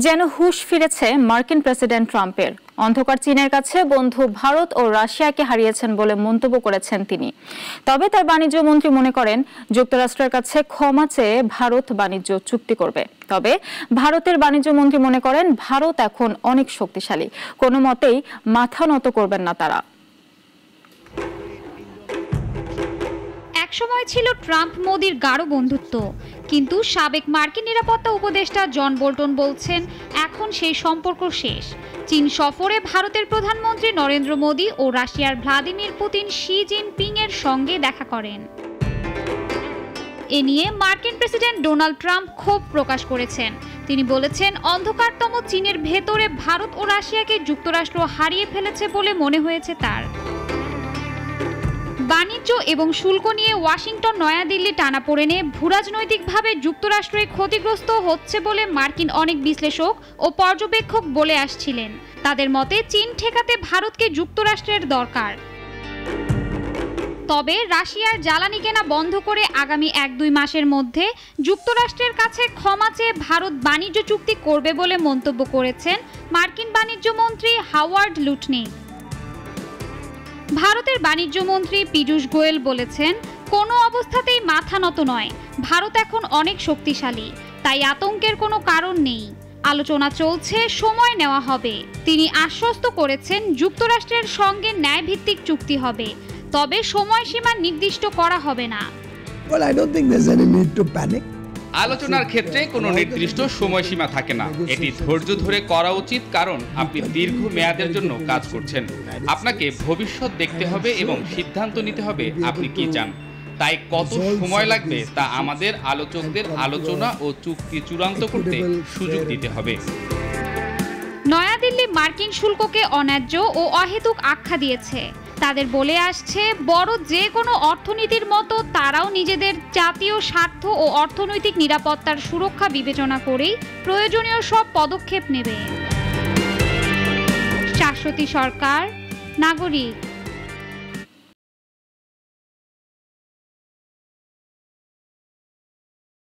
যেন হুঁশ ফিরেছে মার্কিন প্রেসিডেন্ট ট্রাম্পের। অন্ধকার চীনের কাছে বন্ধু ভারত ও রাশিয়াকে হারিয়েছেন বলে মন্তব্য করেছেন তিনি। তবে তার বাণিজ্য মন্ত্রী মনে করেন যুক্তরাষ্ট্রের কাছে ক্ষমা চেয়ে ভারত বাণিজ্য চুক্তি করবে। তবে ভারতের বাণিজ্য মন্ত্রী মনে করেন ভারত এখন অনেক শক্তিশালী, কোনো মতেই মাথা নত করবেন না তারা। একসময় ছিল ট্রাম্প মোদির গাঢ় বন্ধুত্ব, কিন্তু সাবেক মার্কিন নিরাপত্তা উপদেষ্টা জন বোল্টন বলছেন এখন সেই সম্পর্ক শেষ। চীন সফরে ভারতের প্রধানমন্ত্রী নরেন্দ্র মোদি ও রাশিয়ার ভ্লাদিমির পুতিন শি জিনপিং এর সঙ্গে দেখা করেন। এ নিয়ে মার্কিন প্রেসিডেন্ট ডোনাল্ড ট্রাম্প ক্ষোভ প্রকাশ করেছেন। তিনি বলেছেন অন্ধকারতম চীনের ভেতরে ভারত ও রাশিয়াকে যুক্তরাষ্ট্র হারিয়ে ফেলেছে বলে মনে হয়েছে তার। বাণিজ্য এবং শুল্ক নিয়ে ওয়াশিংটন নয়াদিল্লি টানাপোড়েনে ভূরাজনৈতিকভাবে যুক্তরাষ্ট্রে ক্ষতিগ্রস্ত হচ্ছে বলে মার্কিন অনেক বিশ্লেষক ও পর্যবেক্ষক বলে আসছিলেন। তাদের মতে চীন ঠেকাতে ভারতকে যুক্তরাষ্ট্রের দরকার। তবে রাশিয়ার জ্বালানি কেনা বন্ধ করে আগামী 1-2 মাসের মধ্যে যুক্তরাষ্ট্রের কাছে ক্ষমা চেয়ে ভারত বাণিজ্য চুক্তি করবে বলে মন্তব্য করেছেন মার্কিন বাণিজ্য মন্ত্রী হাওয়ার্ড লুটনিক। ভারতের বাণিজ্য মন্ত্রী পীযূষ গোয়েল বলেছেন কোনো অবস্থাতেই মাথা নত নয়, ভারত এখন অনেক শক্তিশালী, তাই আতঙ্কের কোনো কারণ নেই। আলোচনা চলছে, সময় নেওয়া হবে। তিনি আশ্বস্ত করেছেন যুক্তরাষ্ট্রের সঙ্গে ন্যায়ভিত্তিক চুক্তি হবে, তবে সময়সীমা নির্দিষ্ট করা হবে না। Well, I don't think there's any need to panic. আলোচনার ক্ষেত্রে কোনো নির্দিষ্ট সময়সীমা থাকে না। এটি ধৈর্য ধরে করা উচিত, কারণ আপনি দীর্ঘ মেয়াদের জন্য কাজ করছেন। আপনাকে ভবিষ্যৎ দেখতে হবে এবং সিদ্ধান্ত নিতে হবে আপনি কি চান। তাই কত সময় লাগবে তা আমাদের আলোচকদের আলোচনা ও চুক্তি চূড়ান্ত করতে সুযোগ দিতে হবে। নয়াদিল্লি মার্কিন শুল্ককে অন্যায্য ও অহেতুক আখ্যা দিয়েছে। তাদের বলে আসছে বড় যে কোনো অর্থনীতির মতো তারাও নিজেদের জাতীয় স্বার্থ ও অর্থনৈতিক নিরাপত্তার সুরক্ষা বিবেচনা করেই প্রয়োজনীয় সব পদক্ষেপ নেবে। শাশ্বতী সরকার, নাগরিক।